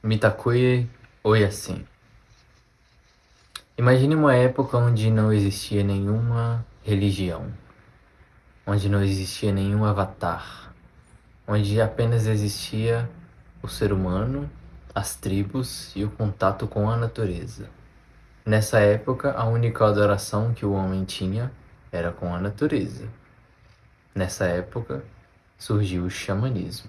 Mitakuye Oyasin. Imagine uma época onde não existia nenhuma religião, onde não existia nenhum avatar, onde apenas existia o ser humano, as tribos e o contato com a natureza. Nessa época, a única adoração que o homem tinha era com a natureza. Nessa época, surgiu o xamanismo.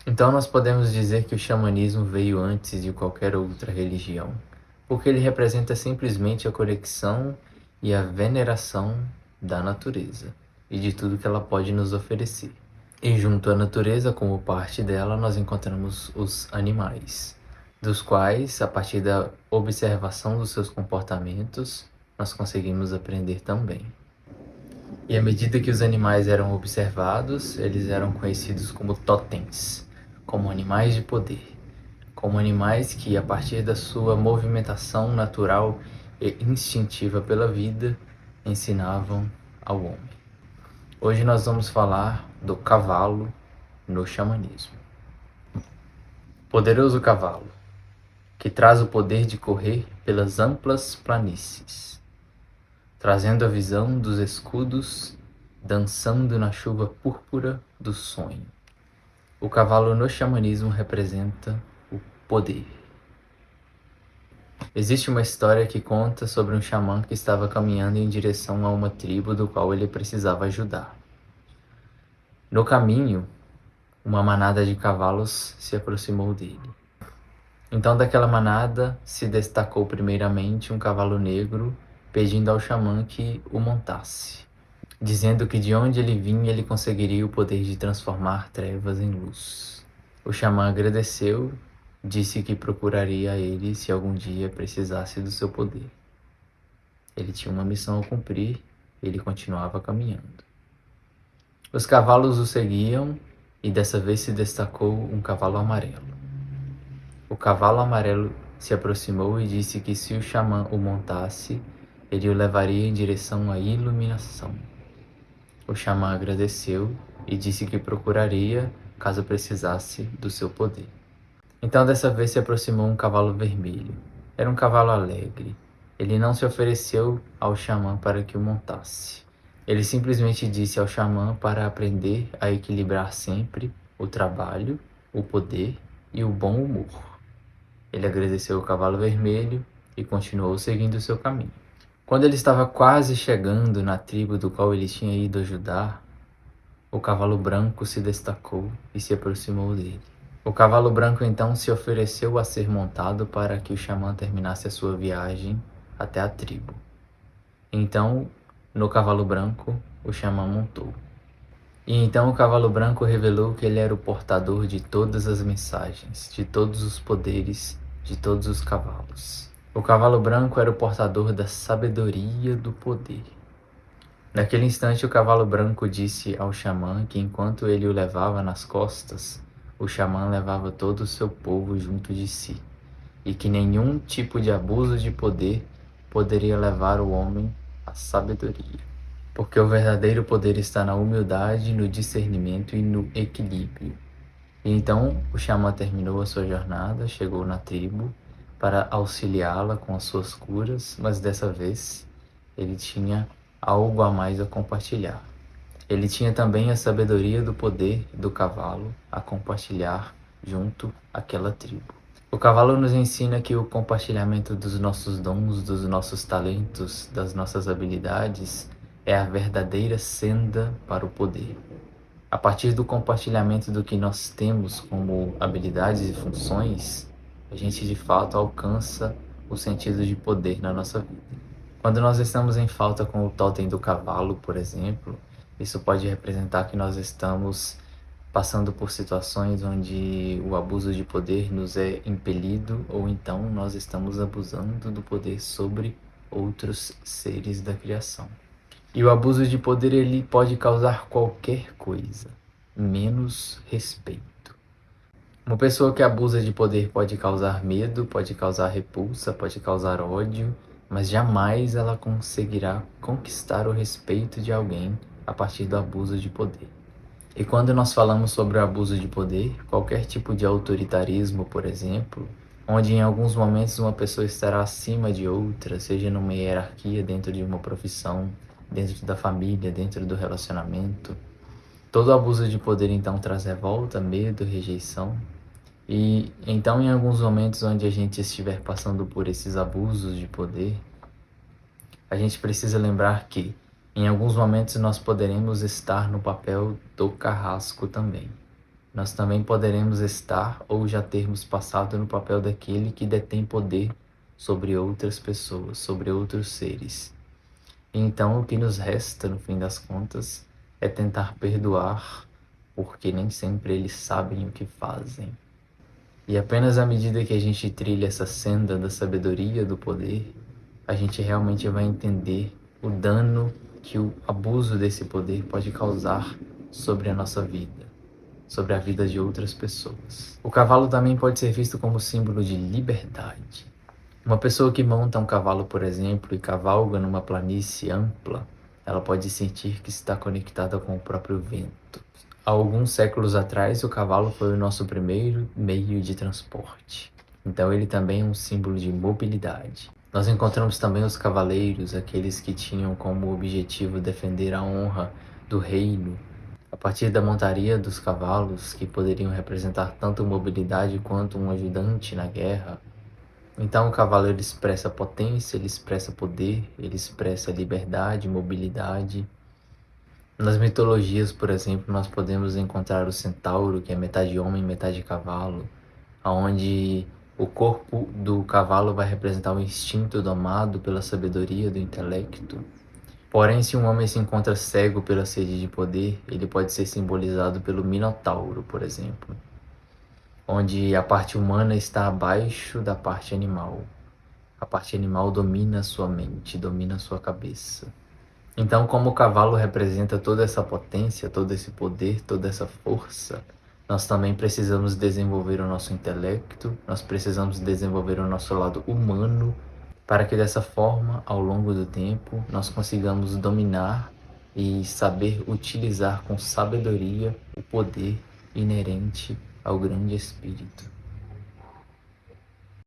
Então nós podemos dizer que o xamanismo veio antes de qualquer outra religião, porque ele representa simplesmente a conexão e a veneração da natureza e de tudo que ela pode nos oferecer. E junto à natureza, como parte dela, nós encontramos os animais, dos quais, a partir da observação dos seus comportamentos, nós conseguimos aprender também. E à medida que os animais eram observados, eles eram conhecidos como totens, como animais de poder, como animais que, a partir da sua movimentação natural e instintiva pela vida, ensinavam ao homem. Hoje nós vamos falar do cavalo no xamanismo. Poderoso cavalo, que traz o poder de correr pelas amplas planícies, trazendo a visão dos escudos, dançando na chuva púrpura do sonho. O cavalo no xamanismo representa o poder. Existe uma história que conta sobre um xamã que estava caminhando em direção a uma tribo do qual ele precisava ajudar. No caminho, uma manada de cavalos se aproximou dele. Então daquela manada se destacou primeiramente um cavalo negro, pedindo ao xamã que o montasse, dizendo que de onde ele vinha ele conseguiria o poder de transformar trevas em luz. O xamã agradeceu, disse que procuraria ele se algum dia precisasse do seu poder. Ele tinha uma missão a cumprir, ele continuava caminhando. Os cavalos o seguiam e dessa vez se destacou um cavalo amarelo. O cavalo amarelo se aproximou e disse que se o xamã o montasse, ele o levaria em direção à iluminação. O xamã agradeceu e disse que procuraria caso precisasse do seu poder. Então dessa vez se aproximou um cavalo vermelho. Era um cavalo alegre. Ele não se ofereceu ao xamã para que o montasse. Ele simplesmente disse ao xamã para aprender a equilibrar sempre o trabalho, o poder e o bom humor. Ele agradeceu ao cavalo vermelho e continuou seguindo o seu caminho. Quando ele estava quase chegando na tribo do qual ele tinha ido ajudar, o cavalo branco se destacou e se aproximou dele. O cavalo branco então se ofereceu a ser montado para que o xamã terminasse a sua viagem até a tribo. Então, no cavalo branco, o xamã montou. E então o cavalo branco revelou que ele era o portador de todas as mensagens, de todos os poderes, de todos os cavalos. O cavalo branco era o portador da sabedoria do poder. Naquele instante, o cavalo branco disse ao xamã que enquanto ele o levava nas costas, o xamã levava todo o seu povo junto de si, e que nenhum tipo de abuso de poder poderia levar o homem à sabedoria. Porque o verdadeiro poder está na humildade, no discernimento e no equilíbrio. E então o xamã terminou a sua jornada, chegou na tribo para auxiliá-la com as suas curas, mas dessa vez ele tinha algo a mais a compartilhar. Ele tinha também a sabedoria do poder do cavalo a compartilhar junto àquela tribo. O cavalo nos ensina que o compartilhamento dos nossos dons, dos nossos talentos, das nossas habilidades é a verdadeira senda para o poder. A partir do compartilhamento do que nós temos como habilidades e funções, a gente de fato alcança o sentido de poder na nossa vida. Quando nós estamos em falta com o totem do cavalo, por exemplo, isso pode representar que nós estamos passando por situações onde o abuso de poder nos é impelido ou então nós estamos abusando do poder sobre outros seres da criação. E o abuso de poder ele pode causar qualquer coisa, menos respeito. Uma pessoa que abusa de poder pode causar medo, pode causar repulsa, pode causar ódio, mas jamais ela conseguirá conquistar o respeito de alguém a partir do abuso de poder. E quando nós falamos sobre o abuso de poder, qualquer tipo de autoritarismo, por exemplo, onde em alguns momentos uma pessoa estará acima de outra, seja numa hierarquia dentro de uma profissão, dentro da família, dentro do relacionamento, todo abuso de poder então traz revolta, medo, rejeição. E então em alguns momentos onde a gente estiver passando por esses abusos de poder, a gente precisa lembrar que em alguns momentos nós poderemos estar no papel do carrasco também. Nós também poderemos estar ou já termos passado no papel daquele que detém poder sobre outras pessoas, sobre outros seres. Então o que nos resta, no fim das contas, é tentar perdoar, porque nem sempre eles sabem o que fazem. E apenas à medida que a gente trilha essa senda da sabedoria do poder, a gente realmente vai entender o dano que o abuso desse poder pode causar sobre a nossa vida, sobre a vida de outras pessoas. O cavalo também pode ser visto como símbolo de liberdade. Uma pessoa que monta um cavalo, por exemplo, e cavalga numa planície ampla, ela pode sentir que está conectada com o próprio vento. Há alguns séculos atrás, o cavalo foi o nosso primeiro meio de transporte. Então ele também é um símbolo de mobilidade. Nós encontramos também os cavaleiros, aqueles que tinham como objetivo defender a honra do reino, a partir da montaria dos cavalos, que poderiam representar tanto mobilidade quanto um ajudante na guerra. Então o cavalo ele expressa potência, ele expressa poder, ele expressa liberdade, mobilidade. Nas mitologias, por exemplo, nós podemos encontrar o centauro, que é metade homem, metade cavalo, onde o corpo do cavalo vai representar o instinto domado pela sabedoria do intelecto. Porém, se um homem se encontra cego pela sede de poder, ele pode ser simbolizado pelo minotauro, por exemplo, onde a parte humana está abaixo da parte animal. A parte animal domina sua mente, domina sua cabeça. Então, como o cavalo representa toda essa potência, todo esse poder, toda essa força, nós também precisamos desenvolver o nosso intelecto, nós precisamos desenvolver o nosso lado humano, para que dessa forma, ao longo do tempo, nós consigamos dominar e saber utilizar com sabedoria o poder inerente ao grande Espírito.